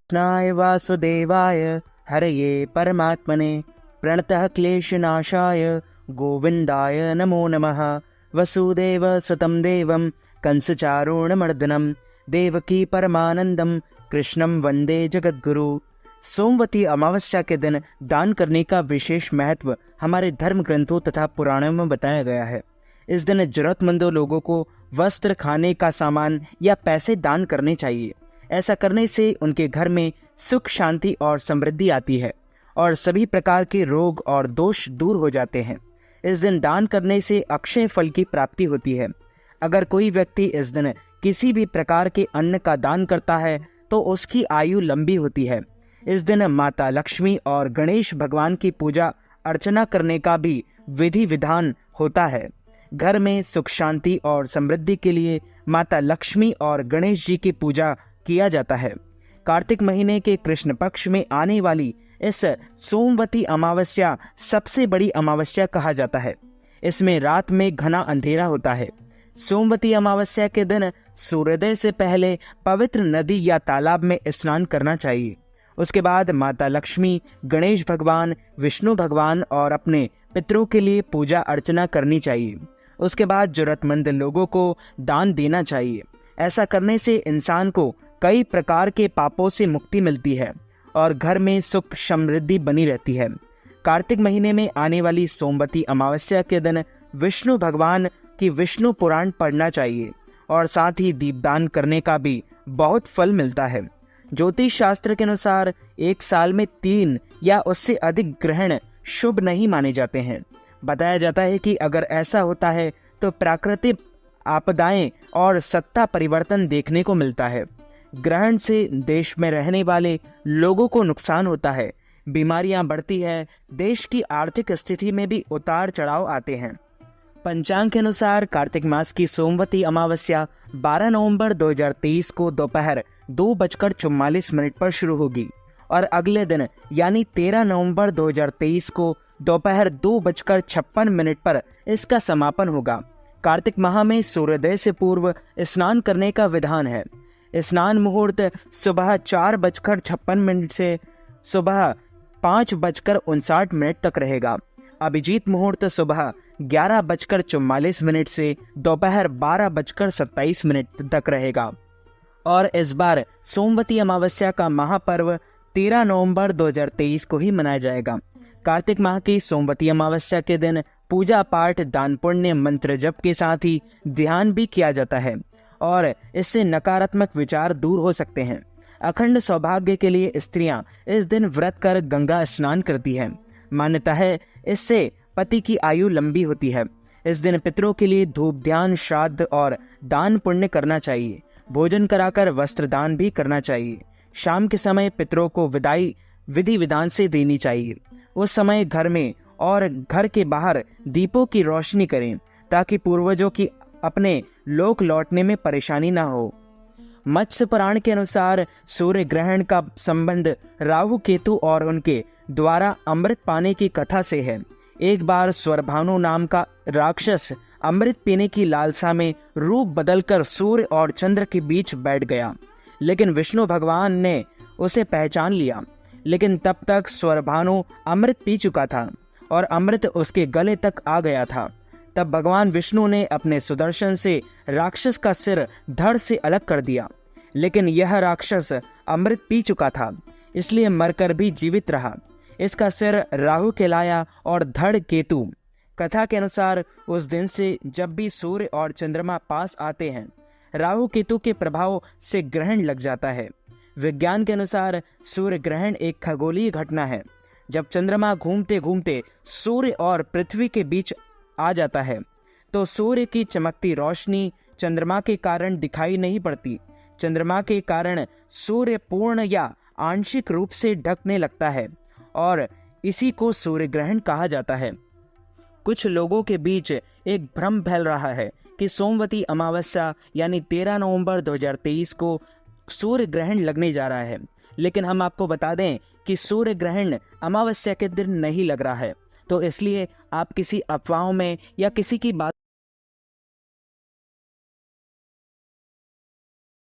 कृष्णाय वासुदेवाय हरये परमात्मने प्रणतः क्लेशनाशाय गोविन्दाय नमो नमः। वसुदेव सुतं देवं कंसचारूणमर्दनं देवकी परमानंदम कृष्णं वंदे जगद्गुरु। सोमवती अमावस्या के दिन दान करने का विशेष महत्व हमारे धर्म ग्रंथों तथा पुराणों में बताया गया है। इस दिन जरूरतमंदों लोगों को वस्त्र, खाने का सामान या पैसे दान करने चाहिए। ऐसा करने से उनके घर में सुख, शांति और समृद्धि आती है और सभी प्रकार के रोग और दोष दूर हो जाते हैं। इस दिन दान करने से अक्षय फल की प्राप्ति होती है। अगर कोई व्यक्ति इस दिन किसी भी प्रकार के अन्न का दान करता है तो उसकी आयु लंबी होती है। इस दिन माता लक्ष्मी और गणेश भगवान की पूजा अर्चना करने का भी विधि विधान होता है। घर में सुख, शांति और समृद्धि के लिए माता लक्ष्मी और गणेश जी की पूजा किया जाता है। कार्तिक महीने के कृष्ण पक्ष में आने वाली इस सोमवती अमावस्या सबसे बड़ी अमावस्या कहा जाता है। इसमें रात में घना अंधेरा होता है। सोमवती अमावस्या के दिन सूर्योदय से पहले पवित्र नदी या तालाब में स्नान करना चाहिए। उसके बाद माता लक्ष्मी, गणेश भगवान, विष्णु भगवान और अपने पितरों के लिए पूजा अर्चना करनी चाहिए। उसके बाद जरूरतमंद लोगों को दान देना चाहिए। ऐसा करने से इंसान को कई प्रकार के पापों से मुक्ति मिलती है और घर में सुख समृद्धि बनी रहती है। कार्तिक महीने में आने वाली सोमवती अमावस्या के दिन विष्णु भगवान की विष्णु पुराण पढ़ना चाहिए और साथ ही दीपदान करने का भी बहुत फल मिलता है। ज्योतिष शास्त्र के अनुसार एक साल में 3 या उससे अधिक ग्रहण शुभ नहीं माने जाते हैं। बताया जाता है कि अगर ऐसा होता है तो प्राकृतिक आपदाएं और सत्ता परिवर्तन देखने को मिलता है। ग्रहण से देश में रहने वाले लोगों को नुकसान होता है, बीमारियां बढ़ती है, देश की आर्थिक स्थिति में भी उतार चढ़ाव आते हैं। पंचांग के अनुसार कार्तिक मास की सोमवती अमावस्या 12 नवंबर 2023 को दोपहर 2:44 पर शुरू होगी और अगले दिन यानी 13 नवंबर 2023 को दोपहर 2:56 पर इसका समापन होगा। कार्तिक माह में सूर्योदय से पूर्व स्नान करने का विधान है। स्नान मुहूर्त सुबह 4:56 से सुबह 5:59 तक रहेगा। अभिजीत मुहूर्त सुबह 11:44 से दोपहर 12:27 तक रहेगा। और इस बार सोमवती अमावस्या का महापर्व 13 नवंबर 2023 को ही मनाया जाएगा। कार्तिक माह की सोमवती अमावस्या के दिन पूजा पाठ, दान पुण्य, मंत्र जप के साथ ही ध्यान भी किया जाता है और इससे नकारात्मक विचार दूर हो सकते हैं। अखंड सौभाग्य के लिए स्त्रियां इस दिन व्रत कर गंगा स्नान करती हैं। मान्यता है इससे पति की आयु लंबी होती है। इस दिन पितरों के लिए धूप, ध्यान, श्राद्ध और दान पुण्य करना चाहिए। भोजन कराकर वस्त्र दान भी करना चाहिए। शाम के समय पितरों को विदाई विधि विधान से देनी चाहिए। उस समय घर में और घर के बाहर दीपों की रोशनी करें ताकि पूर्वजों की अपने लोक लौटने में परेशानी ना हो। मत्स्य पुराण के अनुसार सूर्य ग्रहण का संबंध राहु केतु और उनके द्वारा अमृत पाने की कथा से है। एक बार स्वरभानु नाम का राक्षस अमृत पीने की लालसा में रूप बदलकर सूर्य और चंद्र के बीच बैठ गया, लेकिन विष्णु भगवान ने उसे पहचान लिया। लेकिन तब तक स्वरभानु अमृत पी चुका था और अमृत उसके गले तक आ गया था। तब भगवान विष्णु ने अपने सुदर्शन से राक्षस का सिर धड़ से अलग कर दिया, लेकिन यह राक्षस अमृत पी चुका था, इसलिए मरकर भी जीवित रहा। इसका सिर राहु कहलाया और धड़ केतु। कथा के अनुसार उस दिन से जब भी सूर्य और चंद्रमा पास आते हैं, राहु केतु के प्रभाव से ग्रहण लग जाता है। विज्ञान के अनुसार सूर्य ग्रहण एक खगोलीय घटना है। जब चंद्रमा घूमते घूमते सूर्य और पृथ्वी के बीच आ जाता है तो सूर्य की चमकती रोशनी चंद्रमा के कारण दिखाई नहीं पड़ती। चंद्रमा के कारण सूर्य पूर्ण या आंशिक रूप से ढकने लगता है और इसी को सूर्य ग्रहण कहा जाता है। कुछ लोगों के बीच एक भ्रम फैल रहा है कि सोमवती अमावस्या यानी 13 नवंबर 2023 को सूर्य ग्रहण लगने जा रहा है, लेकिन हम आपको बता दें कि सूर्य ग्रहण अमावस्या के दिन नहीं लग रहा है। तो इसलिए आप किसी अफवाहों में या किसी की बात